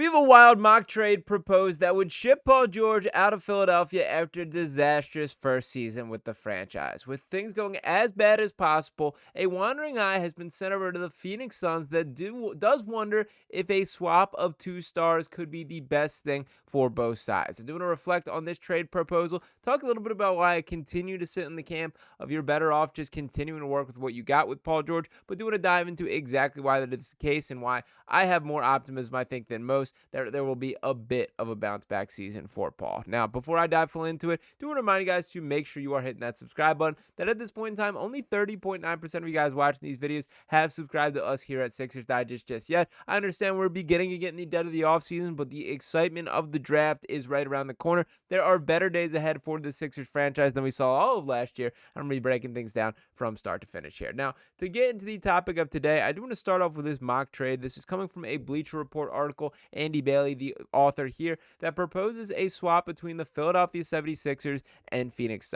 have a wild mock trade proposed that would ship Paul George out of Philadelphia after a disastrous first season with the franchise. With things going as bad as possible, a wandering eye has been sent over to the Phoenix Suns that does wonder if a swap of two stars could be the best thing for both sides. I do want to reflect on this trade proposal, talk a little bit about why I continue to sit in the camp of you're better off just continuing to work with what you got with Paul George, but do want to dive into exactly why that is the case and why I have more optimism, I think, than most. There will be a bit of a bounce back season for Paul. Now, before I dive full into it, do want to remind you guys to make sure you are hitting that subscribe button. That at this point in time, only 30.9% of you guys watching these videos have subscribed to us here at Sixers Digest just yet. I understand we're beginning to get in the dead of the offseason, but the excitement of the draft is right around the corner. There are better days ahead for the Sixers franchise than we saw all of last year. I'm going to be breaking things down from start to finish here. Now, to get into the topic of today, I do want to start off with this mock trade. This is coming from a Bleacher Report article. Andy Bailey, the author here, that proposes a swap between the Philadelphia 76ers and Phoenix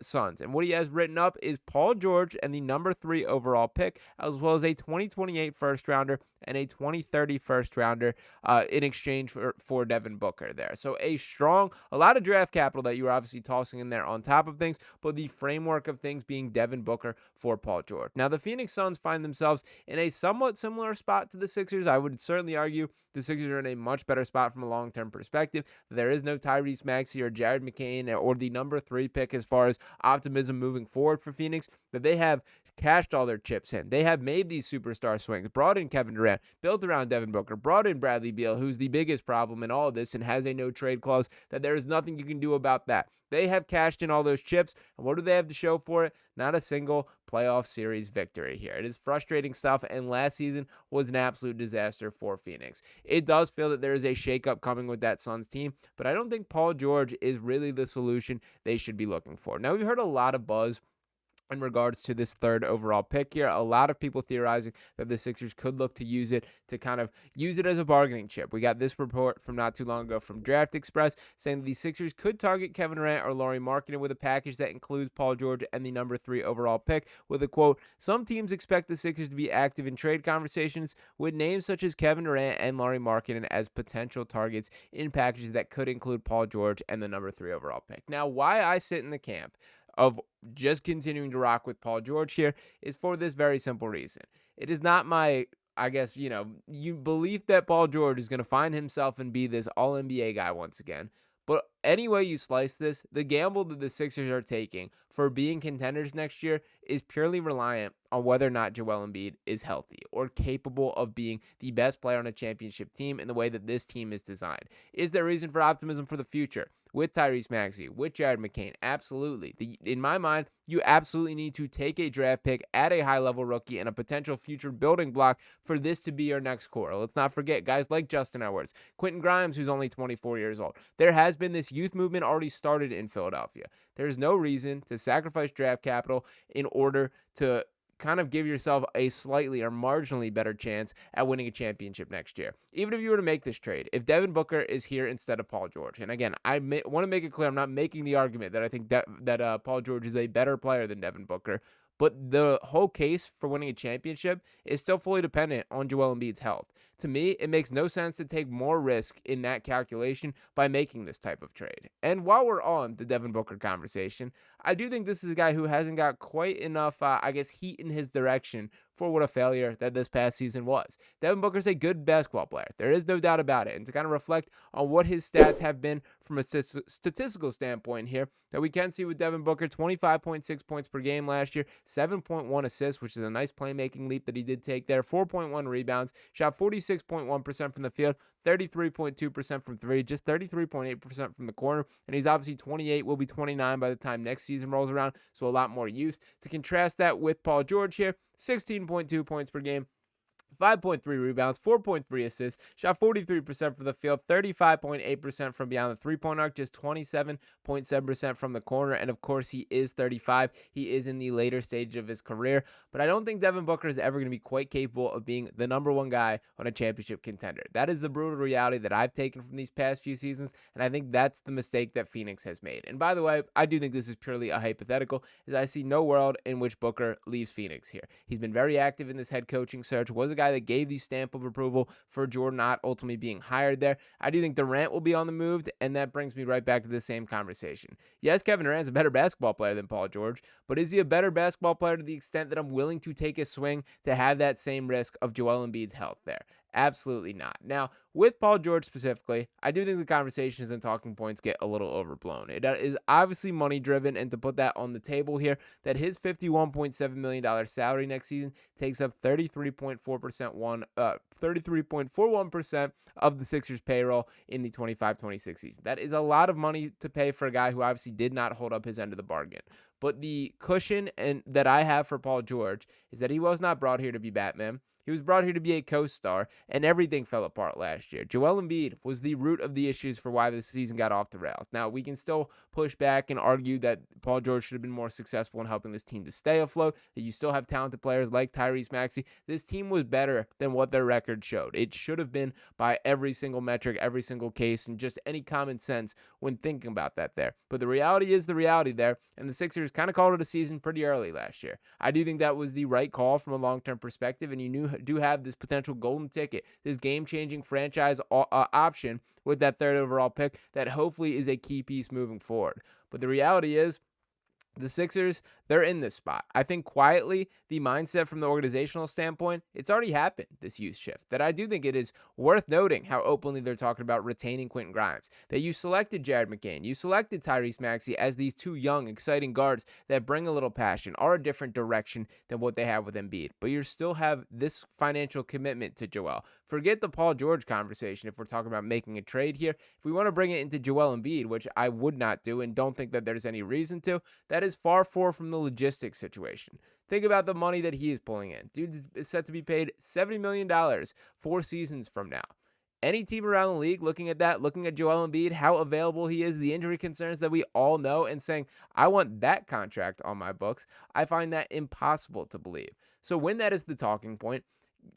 Suns. And what he has written up is Paul George and the number 3 overall pick, as well as a 2028 first rounder and a 2030 first rounder in exchange for Devin Booker there. So a lot of draft capital that you are obviously tossing in there on top of things, but the framework of things being Devin Booker for Paul George. Now, the Phoenix Suns find themselves in a somewhat similar spot to the Sixers. I would certainly argue the Sixers are in a much better spot from a long-term perspective. There is no Tyrese Maxey or McCain or the number 3 pick as far as optimism moving forward for Phoenix, that they have cashed all their chips in. They have made these superstar swings, brought in Kevin Durant, built around Devin Booker, brought in Bradley Beal, who's the biggest problem in all of this and has a no-trade clause, that there is nothing you can do about that. They have cashed in all those chips, and what do they have to show for it? Not a single playoff series victory here. It is frustrating stuff, and last season was an absolute disaster for Phoenix. It does feel that there is a shakeup coming with that Suns team, but I don't think Paul George is really the solution they should be looking for. Now, we've heard a lot of buzz in regards to this 3rd overall pick here. A lot of people theorizing that the Sixers could look to use it as a bargaining chip. We got this report from not too long ago from Draft Express saying that the Sixers could target Kevin Durant or Lowry Markkanen with a package that includes Paul George and the number 3 overall pick with a quote, "Some teams expect the Sixers to be active in trade conversations with names such as Kevin Durant and Lowry Markkanen as potential targets in packages that could include Paul George and the number 3 overall pick." Now, why I sit in the camp of just continuing to rock with Paul George here is for this very simple reason. It is not my, I guess, you believe that Paul George is going to find himself and be this all-NBA guy once again. But any way you slice this, the gamble that the Sixers are taking for being contenders next year is purely reliant on whether or not Joel Embiid is healthy or capable of being the best player on a championship team in the way that this team is designed. Is there reason for optimism for the future? With Tyrese Maxey, with McCain, absolutely. In my mind, you absolutely need to take a draft pick at a high-level rookie and a potential future building block for this to be your next core. Let's not forget guys like Justin Edwards, Quentin Grimes, who's only 24 years old. There has been this youth movement already started in Philadelphia. There's no reason to sacrifice draft capital in order to kind of give yourself a slightly or marginally better chance at winning a championship next year. Even if you were to make this trade, if Devin Booker is here instead of Paul George, and again, I want to make it clear, I'm not making the argument that I think that Paul George is a better player than Devin Booker, but the whole case for winning a championship is still fully dependent on Joel Embiid's health. To me, it makes no sense to take more risk in that calculation by making this type of trade. And while we're on the Devin Booker conversation, I do think this is a guy who hasn't got quite enough, heat in his direction for what a failure that this past season was. Devin Booker's a good basketball player. There is no doubt about it. And to kind of reflect on what his stats have been from a statistical standpoint here, that we can see with Devin Booker, 25.6 points per game last year, 7.1 assists, which is a nice playmaking leap that he did take there, 4.1 rebounds, shot 46.1% from the field, 33.2% from 3, just 33.8% from the corner, and he's obviously 28, will be 29 by the time next season rolls around, so a lot more youth. To contrast that with Paul George here, 16.2 points per game, 5.3 rebounds, 4.3 assists, shot 43% from the field, 35.8% from beyond the three-point arc, just 27.7% from the corner, and of course he is 35. He is in the later stage of his career, but I don't think Devin Booker is ever going to be quite capable of being the number 1 guy on a championship contender. That is the brutal reality that I've taken from these past few seasons, and I think that's the mistake that Phoenix has made. And by the way, I do think this is purely a hypothetical, as I see no world in which Booker leaves Phoenix here. He's been very active in this head coaching search, was a guy guy that gave the stamp of approval for Jordan Ott ultimately being hired there. I do think Durant will be on the move, and that brings me right back to the same conversation. Yes, Kevin Durant's a better basketball player than Paul George, but is he a better basketball player to the extent that I'm willing to take a swing to have that same risk of Joel Embiid's health there? Absolutely not. Now, with Paul George specifically, I do think the conversations and talking points get a little overblown. It is obviously money driven, and to put that on the table here, that his $51.7 million salary next season takes up 33.41% of the Sixers payroll in the 25-26 season. That is a lot of money to pay for a guy who obviously did not hold up his end of the bargain. But the cushion and that I have for Paul George is that he was not brought here to be Batman. He was brought here to be a co-star, and everything fell apart last year. Joel Embiid was the root of the issues for why this season got off the rails. Now, we can still push back and argue that Paul George should have been more successful in helping this team to stay afloat, that you still have talented players like Tyrese Maxey. This team was better than what their record showed. It should have been by every single metric, every single case, and just any common sense when thinking about that there. But the reality is the reality there, and the Sixers kind of called it a season pretty early last year. I do think that was the right call from a long-term perspective, and you do have this potential golden ticket, this game-changing franchise option with that third overall pick that hopefully is a key piece moving forward. But the reality is, the Sixers, they're in this spot. I think quietly, the mindset from the organizational standpoint, it's already happened, this youth shift. That I do think it is worth noting how openly they're talking about retaining Quentin Grimes. That you selected Jared McCain, you selected Tyrese Maxey as these two young, exciting guards that bring a little passion, are a different direction than what they have with Embiid. But you still have this financial commitment to Joel. Forget the Paul George conversation if we're talking about making a trade here. If we want to bring it into Joel Embiid, which I would not do and don't think that there's any reason to, that is far from the logistics situation. Think about the money that he is pulling in. Dude is set to be paid $70 million 4 seasons from now. Any team around the league looking at that, looking at Joel Embiid, how available he is, the injury concerns that we all know, and saying, I want that contract on my books, I find that impossible to believe. So when that is the talking point,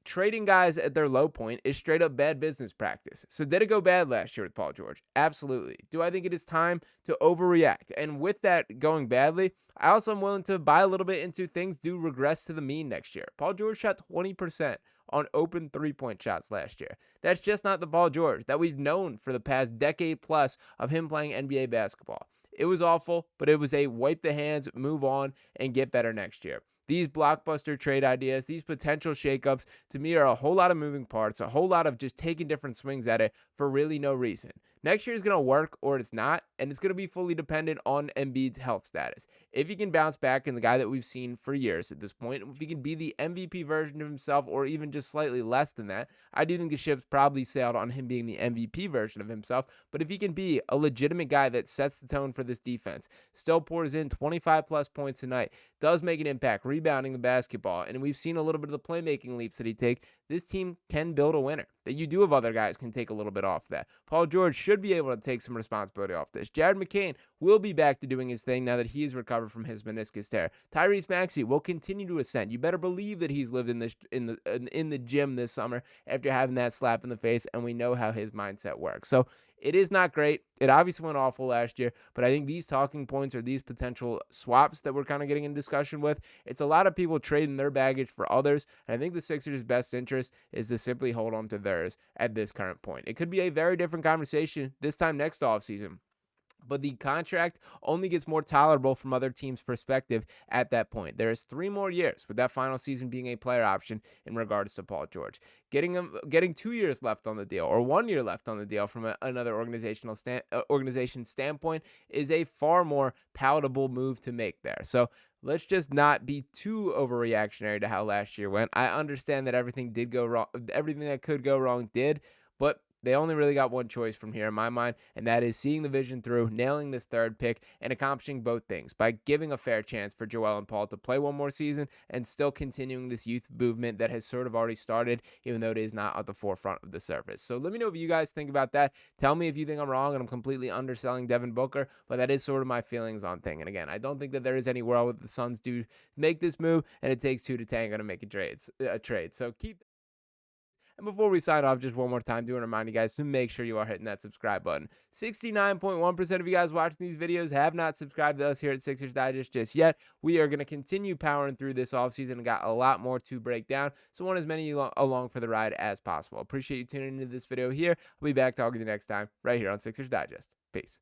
trading guys at their low point is straight up bad business practice. So did it go bad last year with Paul George? Absolutely. Do I think it is time to overreact? And with that going badly, I also am willing to buy a little bit into things do regress to the mean next year. Paul George shot 20% on open three-point shots last year. That's just not the Paul George that we've known for the past decade plus of him playing NBA basketball. It was awful, but it was a wipe the hands, move on, and get better next year. These blockbuster trade ideas, these potential shakeups, to me are a whole lot of moving parts, a whole lot of just taking different swings at it for really no reason. Next year is going to work or it's not, and it's going to be fully dependent on Embiid's health status. If he can bounce back and the guy that we've seen for years at this point, if he can be the MVP version of himself or even just slightly less than that, I do think the ship's probably sailed on him being the MVP version of himself. But if he can be a legitimate guy that sets the tone for this defense, still pours in 25 plus points a night, does make an impact, rebounding the basketball, and we've seen a little bit of the playmaking leaps that he take, this team can build a winner. That you do have other guys can take a little bit off of that. Paul George should be able to take some responsibility off this. Jared McCain will be back to doing his thing now that he's recovered from his meniscus tear. Tyrese Maxey will continue to ascend. You better believe that he's lived in the gym this summer after having that slap in the face, and we know how his mindset works. So it is not great. It obviously went awful last year, but I think these talking points or these potential swaps that we're kind of getting in discussion with, it's a lot of people trading their baggage for others, and I think the Sixers' best interest is to simply hold on to theirs at this current point. It could be a very different conversation this time next offseason, but the contract only gets more tolerable from other teams' perspective at that point. There is 3 more years, with that final season being a player option in regards to Paul George. Getting 2 years left on the deal or 1 year left on the deal from another organization standpoint is a far more palatable move to make there. So let's just not be too overreactionary to how last year went. I understand that everything did go wrong. Everything that could go wrong did, but they only really got one choice from here in my mind, and that is seeing the vision through, nailing this third pick, and accomplishing both things by giving a fair chance for Joel and Paul to play one more season and still continuing this youth movement that has sort of already started, even though it is not at the forefront of the surface. So let me know what you guys think about that. Tell me if you think I'm wrong and I'm completely underselling Devin Booker, but that is sort of my feelings on thing. And again, I don't think that there is any world where the Suns do make this move, and it takes 2 to tango to make a trade. So keep And before we sign off, just one more time, do want to remind you guys to make sure you are hitting that subscribe button. 69.1% of you guys watching these videos have not subscribed to us here at Sixers Digest just yet. We are going to continue powering through this offseason and got a lot more to break down. So want as many along for the ride as possible. Appreciate you tuning into this video here. I'll be back talking to you next time right here on Sixers Digest. Peace.